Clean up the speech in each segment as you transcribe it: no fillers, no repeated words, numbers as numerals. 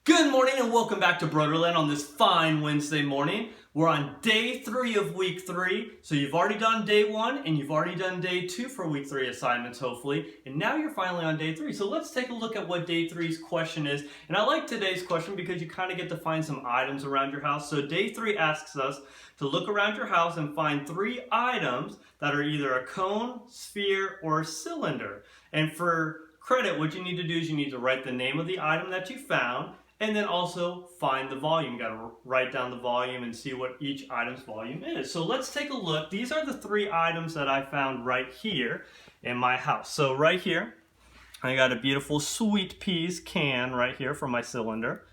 Good morning and welcome back to Brodeur on this fine Wednesday morning. We're on day 3 of week 3. So you've already done day 1 and you've already done day 2 for week 3 assignments hopefully. And now you're finally on day 3. So let's take a look at what day 3's question is. And I like today's question because you kind of get to find some items around your house. So day 3 asks us to look around your house and find 3 items that are either a cone, sphere, or a cylinder. And for credit, what you need to do is you need to write the name of the item that you found and then also find the volume. You got to write down the volume and see what each item's volume is. So let's take a look. These are the 3 items that I found right here in my house. So right here, I got a beautiful sweet peas can right here for my cylinder.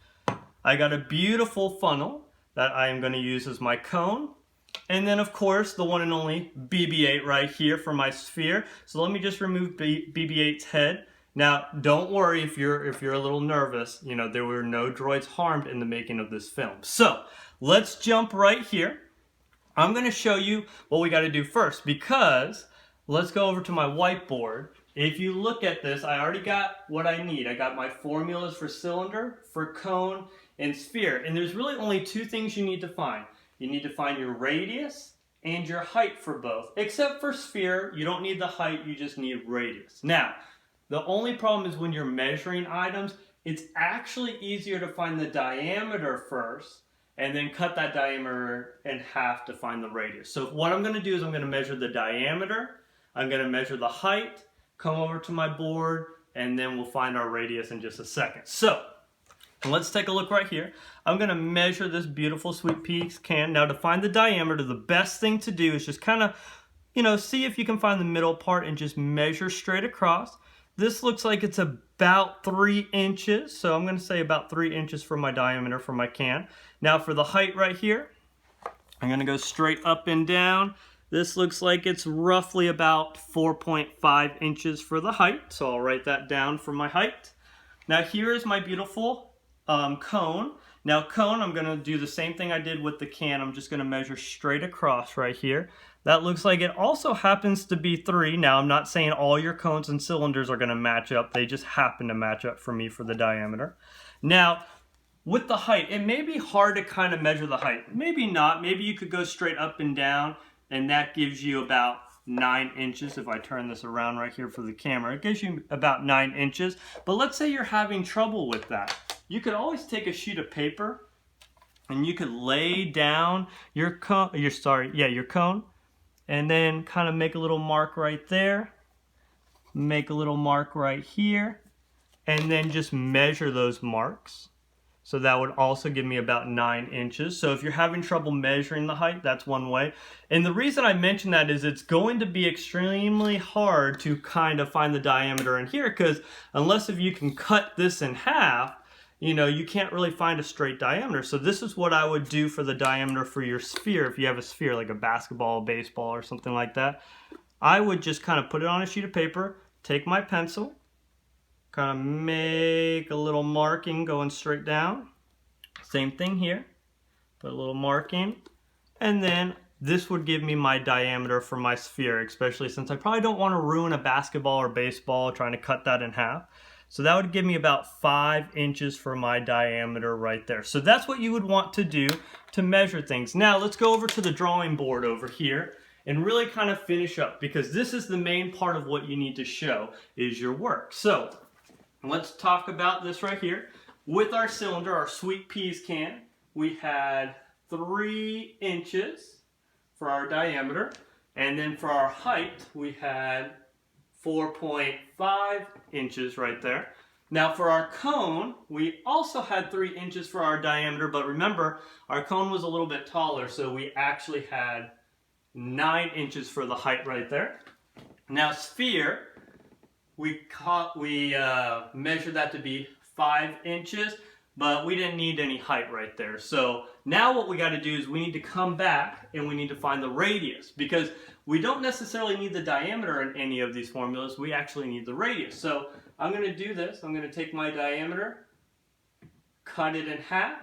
I got a beautiful funnel that I am going to use as my cone. And then of course the one and only BB-8 right here for my sphere. So let me just remove BB-8's head. Now, don't worry if you're a little nervous. You know, there were no droids harmed in the making of this film. So, let's jump right here. I'm going to show you what we got to do first because let's go over to my whiteboard. If you look at this, I already got what I need. I got my formulas for cylinder, for cone, and sphere. And there's really only 2 things you need to find. You need to find your radius and your height for both. Except for sphere, you don't need the height, you just need radius. Now, the only problem is when you're measuring items, it's actually easier to find the diameter first and then cut that diameter in half to find the radius. So what I'm going to do is I'm going to measure the diameter, I'm going to measure the height, come over to my board, and then we'll find our radius in just a second. So let's take a look right here. I'm going to measure this beautiful sweet peas can. Now to find the diameter, the best thing to do is just kind of, see if you can find the middle part and just measure straight across. This looks like it's about 3 inches, so I'm going to say about 3 inches for my diameter for my can. Now for the height right here, I'm going to go straight up and down. This looks like it's roughly about 4.5 inches for the height, so I'll write that down for my height. Now here is my beautiful cone. Now cone, I'm going to do the same thing I did with the can. I'm just going to measure straight across right here. That looks like it also happens to be 3. Now I'm not saying all your cones and cylinders are going to match up. They just happen to match up for me for the diameter. Now with the height, it may be hard to kind of measure the height. Maybe not. Maybe you could go straight up and down and that gives you about 9 inches. If I turn this around right here for the camera, it gives you about 9 inches. But let's say you're having trouble with that. You could always take a sheet of paper and you could lay down your cone, your cone, and then kind of make a little mark right there, make a little mark right here, and then just measure those marks. So that would also give me about 9 inches. So if you're having trouble measuring the height, that's one way. And the reason I mention that is it's going to be extremely hard to kind of find the diameter in here because unless if you can cut this in half, you can't really find a straight diameter. So this is what I would do for the diameter for your sphere. If you have a sphere like a basketball, baseball, or something like that, I would just kind of put it on a sheet of paper, take my pencil, kind of make a little marking going straight down. Same thing here, put a little marking, and then this would give me my diameter for my sphere, especially since I probably don't want to ruin a basketball or baseball trying to cut that in half. So that would give me about 5 inches for my diameter right there. So that's what you would want to do to measure things. Now let's go over to the drawing board over here and really kind of finish up because this is the main part of what you need to show is your work. So let's talk about this right here. With our cylinder, our sweet peas can, we had 3 inches for our diameter. And then for our height, we had 4.5 inches right there. Now for our cone, we also had 3 inches for our diameter, but remember, our cone was a little bit taller, so we actually had 9 inches for the height right there. Now sphere, we measured that to be 5 inches, but we didn't need any height right there. So now what we got to do is we need to come back and we need to find the radius because we don't necessarily need the diameter in any of these formulas. We actually need the radius. So I'm going to do this. I'm going to take my diameter, cut it in half,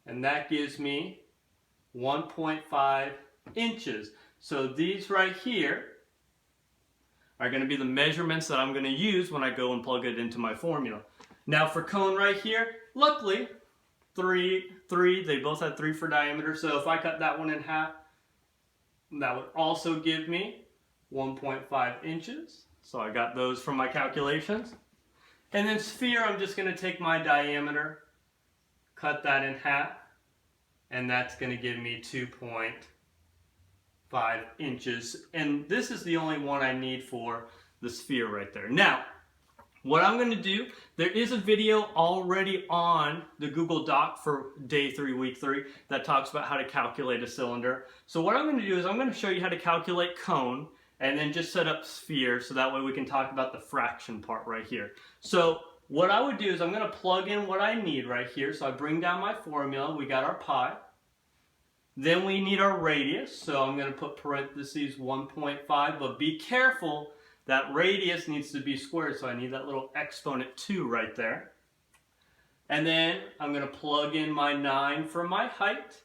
and that gives me 1.5 inches. So these right here are going to be the measurements that I'm going to use when I go and plug it into my formula. Now for cone right here, luckily, they both had 3 for diameter, so if I cut that one in half, that would also give me 1.5 inches. So I got those from my calculations. And then sphere, I'm just going to take my diameter, cut that in half, and that's going to give me 2.5 inches. And this is the only one I need for the sphere right there. Now, what I'm going to do, there is a video already on the Google Doc for day 3, week 3, that talks about how to calculate a cylinder. So what I'm going to do is I'm going to show you how to calculate cone and then just set up sphere, so that way we can talk about the fraction part right here. So what I would do is I'm going to plug in what I need right here. So I bring down my formula. We got our pi. Then we need our radius. So I'm going to put parentheses 1.5, but be careful. That radius needs to be squared, so I need that little exponent 2 right there. And then I'm going to plug in my 9 for my height,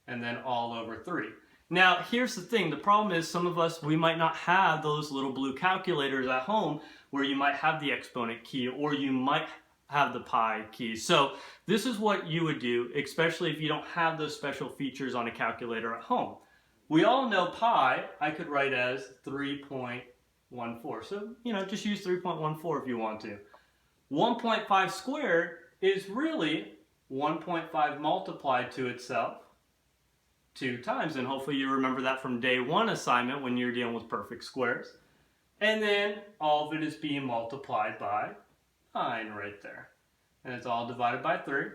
and then all over 3. Now, here's the thing. The problem is some of us, we might not have those little blue calculators at home where you might have the exponent key or you might have the pi key. So this is what you would do, especially if you don't have those special features on a calculator at home. We all know pi, I could write as 3.14. So, just use 3.14 if you want to. 1.5 squared is really 1.5 multiplied to itself 2 times. And hopefully you remember that from day 1 assignment when you're dealing with perfect squares. And then all of it is being multiplied by 9 right there. And it's all divided by 3.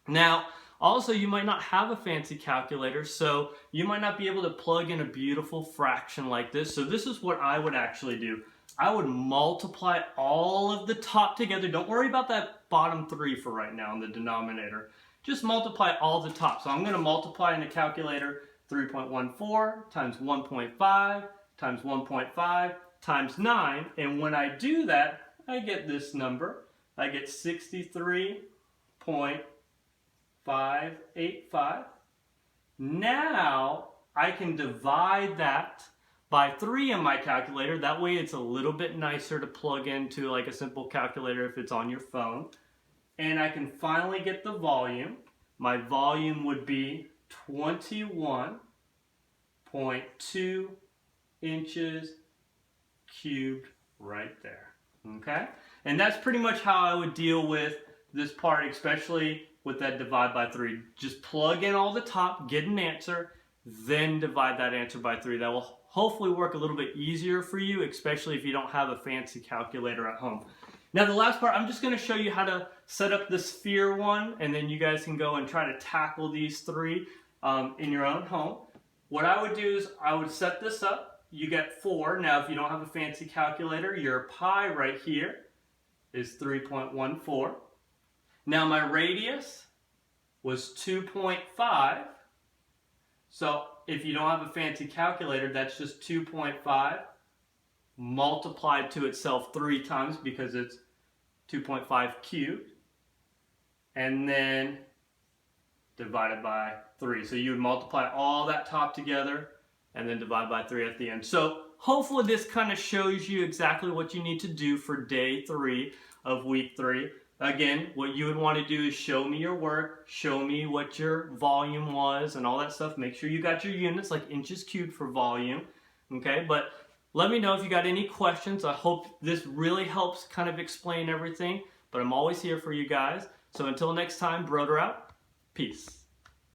Now, also, you might not have a fancy calculator, so you might not be able to plug in a beautiful fraction like this. So this is what I would actually do. I would multiply all of the top together. Don't worry about that bottom 3 for right now in the denominator. Just multiply all the top. So I'm going to multiply in the calculator 3.14 times 1.5 times 1.5 times 9. And when I do that, I get this number. I get 63.585. Now I can divide that by 3 in my calculator. That way it's a little bit nicer to plug into like a simple calculator if it's on your phone. And I can finally get the volume. My volume would be 21.2 inches cubed right there. Okay? And that's pretty much how I would deal with this part, especially with that divide by 3. Just plug in all the top, get an answer, then divide that answer by 3. That will hopefully work a little bit easier for you, especially if you don't have a fancy calculator at home. Now the last part, I'm just going to show you how to set up the sphere one, and then you guys can go and try to tackle these 3 in your own home. What I would do is I would set this up. You get 4. Now if you don't have a fancy calculator, your pi right here is 3.14. Now my radius was 2.5. So if you don't have a fancy calculator, that's just 2.5 multiplied to itself 3 times because it's 2.5 cubed. And then divided by 3. So you would multiply all that top together and then divide by 3 at the end. So hopefully this kind of shows you exactly what you need to do for day 3 of week 3. Again, what you would want to do is show me your work, show me what your volume was and all that stuff. Make sure you got your units like inches cubed for volume. Okay, but let me know if you got any questions. I hope this really helps kind of explain everything, but I'm always here for you guys. So until next time, Brodeur out. Peace.